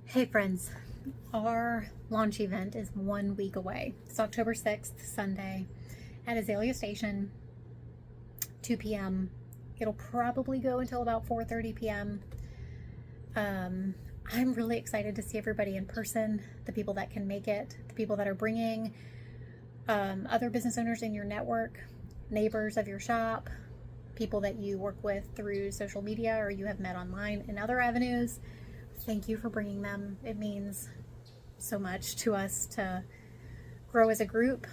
Hey friends, our launch event is 1 week away. It's October 6th, Sunday, at Azalea Station, 2 p.m. It'll probably go until about 4:30 p.m. I'm really excited to see everybody in person, the people that can make it, the people that are bringing other business owners in your network, neighbors of your shop, people that you work with through social media or you have met online in other avenues. Thank you for bringing them. It means so much to us to grow as a group.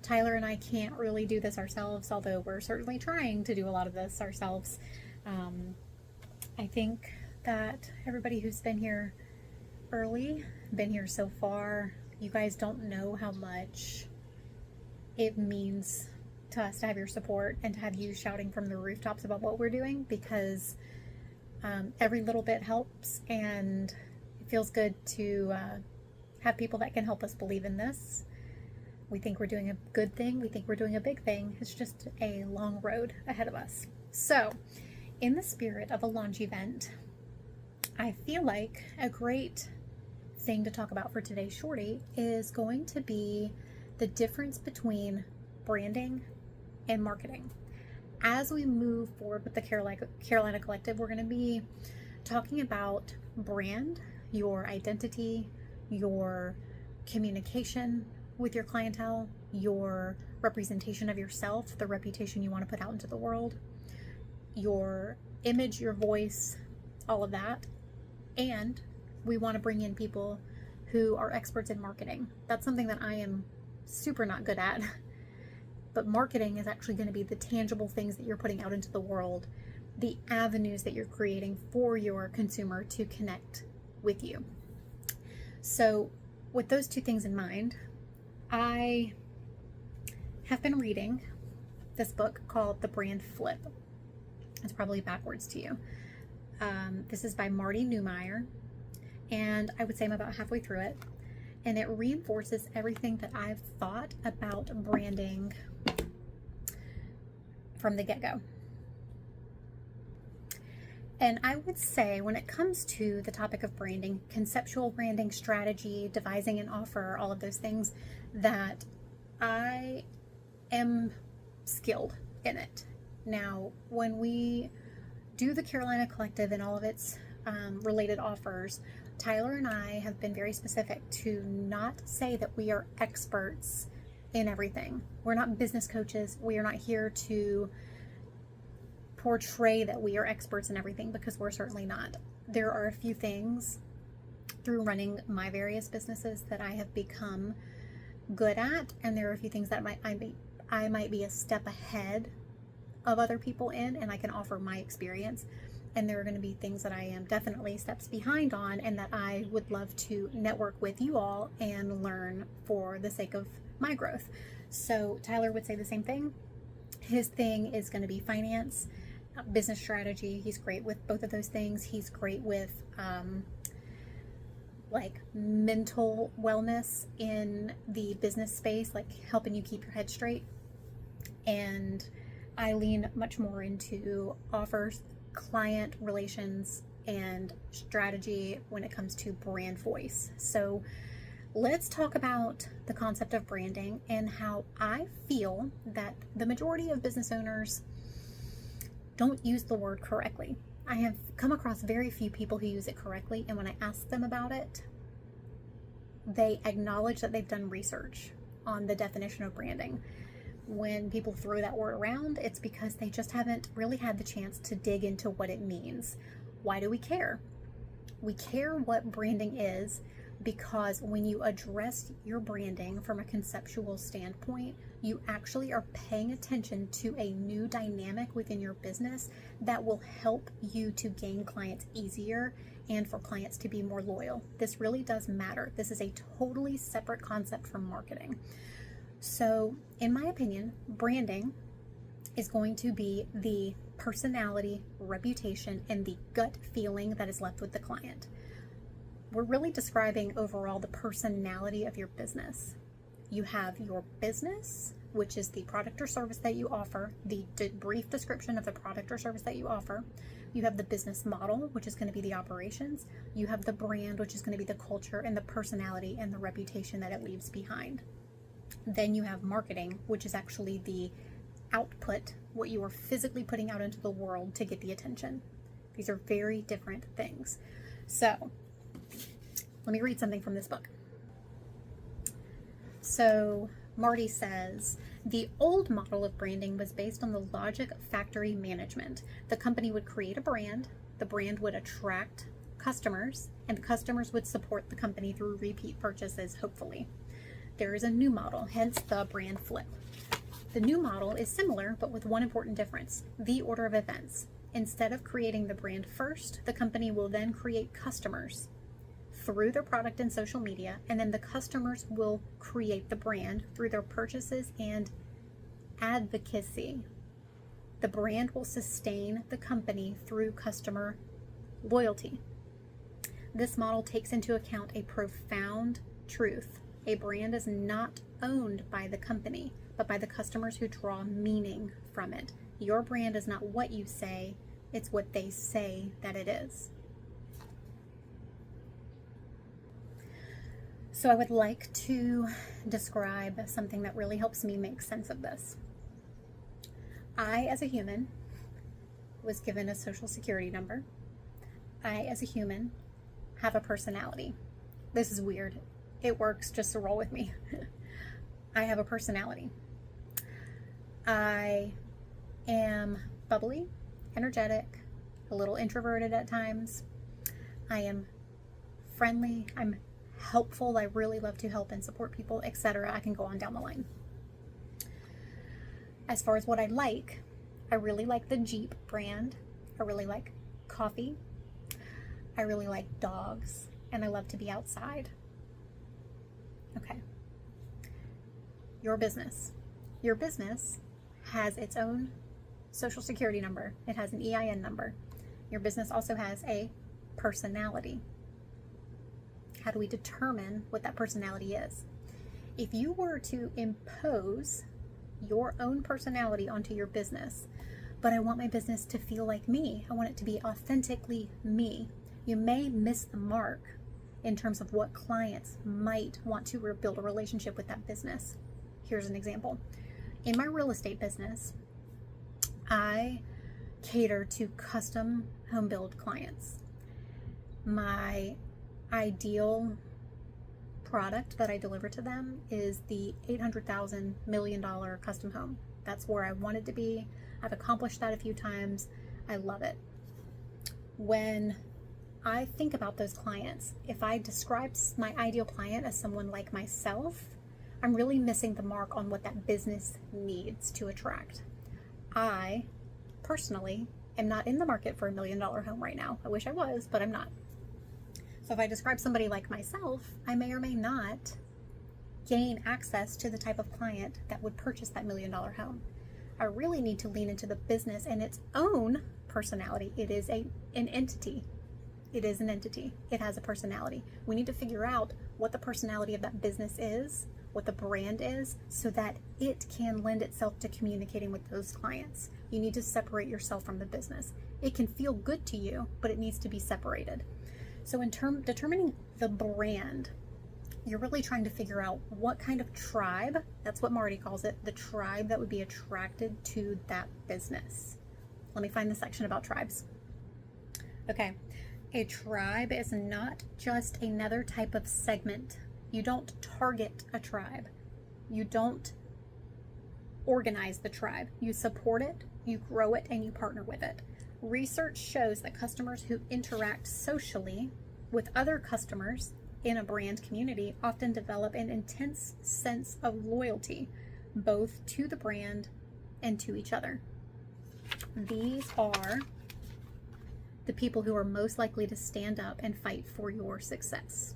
Tyler and I can't really do this ourselves, although we're certainly trying to do a lot of this ourselves. I think that everybody who's been here early, been here so far, you guys don't know how much it means to us to have your support and to have you shouting from the rooftops about what we're doing, because every little bit helps, and it feels good to have people that can help us believe in this. We think we're doing a good thing. We think we're doing a big thing. It's just a long road ahead of us. So, in the spirit of a launch event, I feel like a great thing to talk about for today's Shortie is going to be the difference between branding and marketing. As we move forward with the Carolina Collective, we're going to be talking about brand, your identity, your communication with your clientele, your representation of yourself, the reputation you want to put out into the world, your image, your voice, all of that. And we want to bring in people who are experts in marketing. That's something that I am super not good at. But marketing is actually going to be the tangible things that you're putting out into the world, the avenues that you're creating for your consumer to connect with you. So with those two things in mind, I have been reading this book called The Brand Flip. It's probably backwards to you. This is by Marty Neumeier, and I would say I'm about halfway through it. And it reinforces everything that I've thought about branding from the get-go. And I would say when it comes to the topic of branding, conceptual branding, strategy, devising an offer, all of those things, that I am skilled in it. Now, when we do the Carolina Collective and all of its related offers, Tyler and I have been very specific to not say that we are experts in everything. We're not business coaches. We are not here to portray that we are experts in everything, because we're certainly not. There are a few things through running my various businesses that I have become good at, and there are a few things that I might be a step ahead of other people in, and I can offer my experience. And there are going to be things that I am definitely steps behind on, and that I would love to network with you all and learn for the sake of my growth. So Tyler would say the same thing. His thing is going to be finance, business strategy. He's great with both of those things. He's great with like mental wellness in the business space, like helping you keep your head straight. And I lean much more into offers, client relations, and strategy when it comes to brand voice. So let's talk about the concept of branding and how I feel that the majority of business owners don't use the word correctly. I have come across very few people who use it correctly, and when I ask them about it, they acknowledge that they've done research on the definition of branding. When people throw that word around, it's because they just haven't really had the chance to dig into what it means. Why do we care? We care what branding is because when you address your branding from a conceptual standpoint, you actually are paying attention to a new dynamic within your business that will help you to gain clients easier and for clients to be more loyal. This really does matter. This is a totally separate concept from marketing. So, in my opinion, branding is going to be the personality, reputation, and the gut feeling that is left with the client. We're really describing overall the personality of your business. You have your business, which is the product or service that you offer, the brief description of the product or service that you offer. You have the business model, which is going to be the operations. You have the brand, which is going to be the culture and the personality and the reputation that it leaves behind. Then you have marketing, which is actually the output, what you are physically putting out into the world to get the attention. These are very different things. So let me read something from this book. So Marty says, the old model of branding was based on the logic of factory management. The company would create a brand, the brand would attract customers, and customers would support the company through repeat purchases, hopefully. There is a new model, hence the brand flip. The new model is similar, but with one important difference: the order of events. Instead of creating the brand first, the company will then create customers through their product and social media, and then the customers will create the brand through their purchases and advocacy. The brand will sustain the company through customer loyalty. This model takes into account a profound truth. A brand is not owned by the company, but by the customers who draw meaning from it. Your brand is not what you say, it's what they say that it is. So I would like to describe something that really helps me make sense of this. I, as a human, was given a social security number. I, as a human, have a personality. This is weird. It works, just to roll with me. I have a personality. I am bubbly, energetic, a little introverted at times. I am friendly. I'm helpful. I really love to help and support people, etc. I can go on down the line. As far as what I really like the Jeep brand. I really like coffee. I really like dogs, and I love to be outside. Okay. Your business has its own social security number. It has an EIN number. Your business also has a personality. How do we determine what that personality is? If you were to impose your own personality onto your business, but I want my business to feel like me, I want it to be authentically me, you may miss the mark in terms of what clients might want to build a relationship with that business. Here's an example. In my real estate business, I cater to custom home build clients. My ideal product that I deliver to them is the $800,000 million custom home. That's where I wanted to be. I've accomplished that a few times. I love it. When I think about those clients, if I describe my ideal client as someone like myself, I'm really missing the mark on what that business needs to attract. I personally am not in the market for $1 million home right now. I wish I was, but I'm not. So if I describe somebody like myself, I may or may not gain access to the type of client that would purchase that $1 million home. I really need to lean into the business and its own personality. It is an entity. It is an entity. It has a personality. We need to figure out what the personality of that business is, what the brand is, so that it can lend itself to communicating with those clients. You need to separate yourself from the business. It can feel good to you, but it needs to be separated. So in determining the brand, you're really trying to figure out what kind of tribe, that's what Marty calls it, the tribe that would be attracted to that business. Let me find the section about tribes. Okay, a tribe is not just another type of segment. You don't target a tribe. You don't organize the tribe. You support it, you grow it, and you partner with it. Research shows that customers who interact socially with other customers in a brand community often develop an intense sense of loyalty, both to the brand and to each other. These are the people who are most likely to stand up and fight for your success.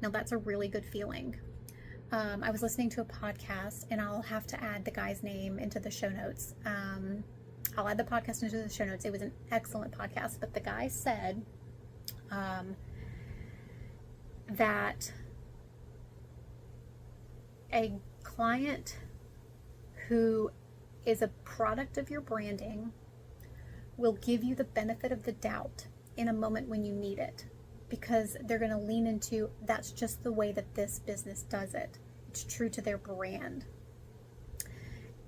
Now, that's a really good feeling. I was listening to a podcast, and I'll have to add the guy's name into the show notes. I'll add the podcast into the show notes. It was an excellent podcast, but the guy said that a client who is a product of your branding will give you the benefit of the doubt in a moment when you need it, because they're going to lean into that's just the way that this business does it. It's true to their brand.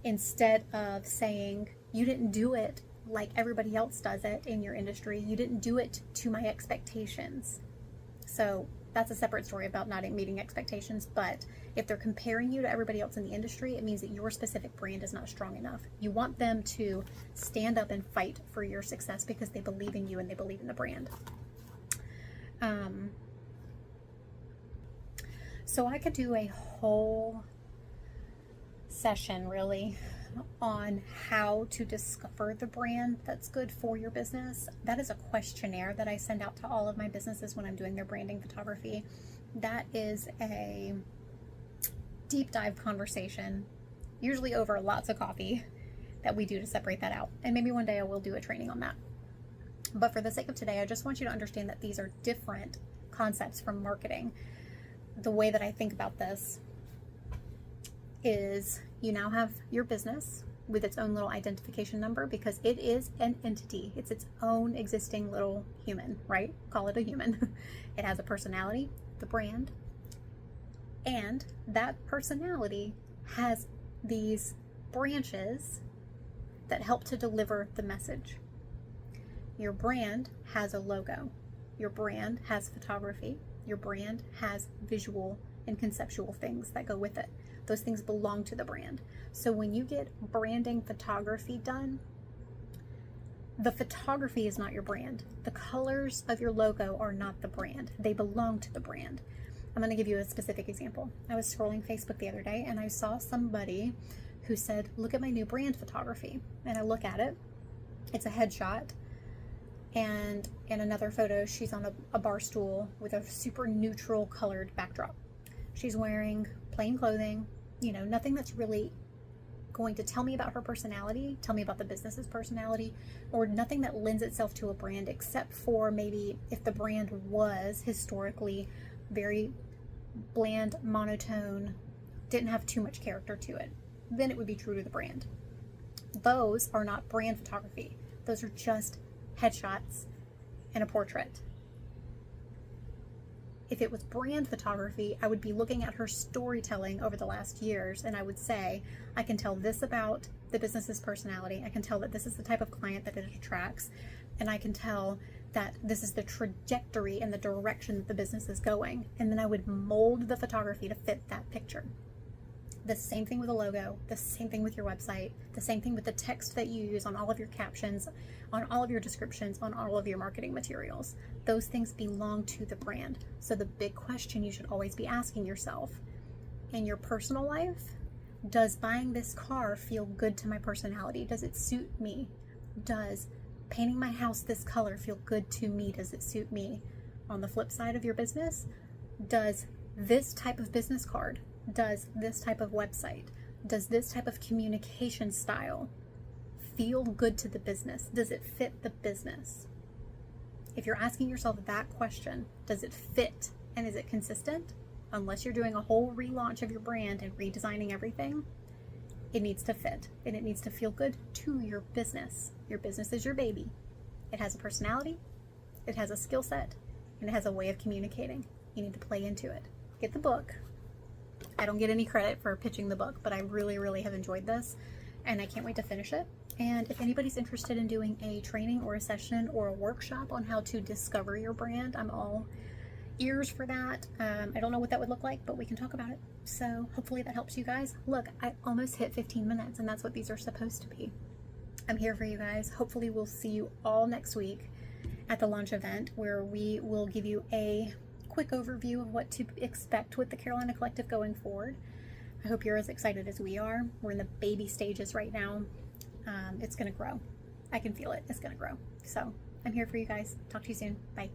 Instead of saying, you didn't do it like everybody else does it in your industry. You didn't do it to my expectations. So that's a separate story about not meeting expectations. But if they're comparing you to everybody else in the industry, it means that your specific brand is not strong enough. You want them to stand up and fight for your success because they believe in you and they believe in the brand. So I could do a whole session really on how to discover the brand that's good for your business. That is a questionnaire that I send out to all of my businesses when I'm doing their branding photography. That is a deep dive conversation, usually over lots of coffee, that we do to separate that out. And maybe one day I will do a training on that. But for the sake of today, I just want you to understand that these are different concepts from marketing. The way that I think about this is you now have your business with its own little identification number because it is an entity. It's its own existing little human, right? Call it a human. It has a personality, the brand, and that personality has these branches that help to deliver the message. Your brand has a logo. Your brand has photography. Your brand has visual and conceptual things that go with it. Those things belong to the brand. So when you get branding photography done, the photography is not your brand. The colors of your logo are not the brand. They belong to the brand. I'm going to give you a specific example. I was scrolling Facebook the other day and I saw somebody who said, look at my new brand photography. And I look at it. It's a headshot. And in another photo, she's on a bar stool with a super neutral colored backdrop. She's wearing plain clothing, nothing that's really going to tell me about her personality, tell me about the business's personality, or nothing that lends itself to a brand, except for maybe if the brand was historically very bland, monotone, didn't have too much character to it, then it would be true to the brand. Those are not brand photography. Those are just headshots and a portrait. If it was brand photography, I would be looking at her storytelling over the last years and I would say, I can tell this about the business's personality. I can tell that this is the type of client that it attracts. And I can tell that this is the trajectory and the direction that the business is going. And then I would mold the photography to fit that picture. The same thing with a logo, the same thing with your website, the same thing with the text that you use on all of your captions, on all of your descriptions, on all of your marketing materials. Those things belong to the brand. So the big question you should always be asking yourself, in your personal life, does buying this car feel good to my personality? Does it suit me? Does painting my house this color feel good to me? Does it suit me? On the flip side of your business, does this type of business card, does this type of website, does this type of communication style feel good to the business? Does it fit the business? If you're asking yourself that question, does it fit and is it consistent? Unless you're doing a whole relaunch of your brand and redesigning everything, it needs to fit and it needs to feel good to your business. Your business is your baby. It has a personality, it has a skill set, and it has a way of communicating. You need to play into it. Get the book. I don't get any credit for pitching the book, but I really, really have enjoyed this and I can't wait to finish it. And if anybody's interested in doing a training or a session or a workshop on how to discover your brand, I'm all ears for that. I don't know what that would look like, but we can talk about it. So hopefully that helps you guys. Look, I almost hit 15 minutes and that's what these are supposed to be. I'm here for you guys. Hopefully we'll see you all next week at the launch event where we will give you a quick overview of what to expect with the Carolina Collective going forward. I hope you're as excited as we are. We're in the baby stages right now. It's going to grow. I can feel it. It's going to grow. So I'm here for you guys. Talk to you soon. Bye.